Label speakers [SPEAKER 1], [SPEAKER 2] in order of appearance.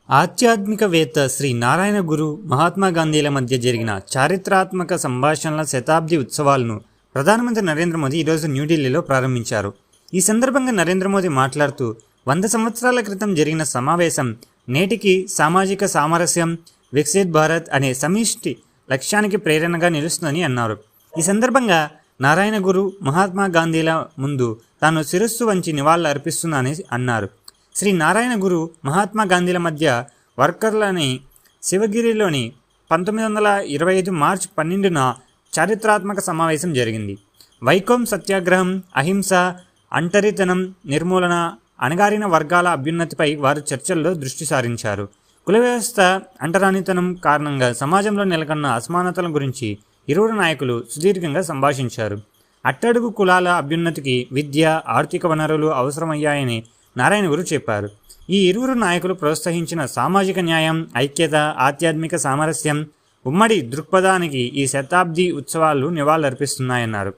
[SPEAKER 1] ఆధ్యాత్మికవేత్త శ్రీ నారాయణ గురు మహాత్మా గాంధీల మధ్య జరిగిన చారిత్రాత్మక సంభాషణల శతాబ్ది ఉత్సవాలను ప్రధానమంత్రి నరేంద్ర మోదీ ఈరోజు న్యూఢిల్లీలో ప్రారంభించారు. ఈ సందర్భంగా నరేంద్ర మోదీ మాట్లాడుతూ 100 సంవత్సరాల క్రితం జరిగిన సమావేశం నేటికి సామాజిక సామరస్యం, వికసిత్ భారత్ అనే సమిష్టి లక్ష్యానికి ప్రేరణగా నిలుస్తుందని అన్నారు. ఈ సందర్భంగా నారాయణ గురు మహాత్మా గాంధీల ముందు తాను శిరస్సు వంచి నివాళులు అర్పిస్తున్నానని అన్నారు. శ్రీ నారాయణ గురు మహాత్మా గాంధీల మధ్య వర్కర్లని శివగిరిలోని 1925 మార్చి 12న చారిత్రాత్మక సమావేశం జరిగింది. వైకోం సత్యాగ్రహం, అహింస, అంటరితనం నిర్మూలన, అణగారిన వర్గాల అభ్యున్నతిపై వారు చర్చల్లో దృష్టి సారించారు. కుల వ్యవస్థ, అంటరానితనం కారణంగా సమాజంలో నెలకొన్న అసమానతల గురించి ఇరువురు నాయకులు సుదీర్ఘంగా సంభాషించారు. అట్టడుగు కులాల అభ్యున్నతికి విద్య, ఆర్థిక వనరులు అవసరమయ్యాయని నారాయణ గురు చెప్పారు. ఈ ఇరువురు నాయకులు ప్రోత్సహించిన సామాజిక న్యాయం, ఐక్యత, ఆధ్యాత్మిక సామరస్యం, ఉమ్మడి దృక్పథానికి ఈ శతాబ్ది ఉత్సవాలు నివాళులర్పిస్తున్నాయన్నారు.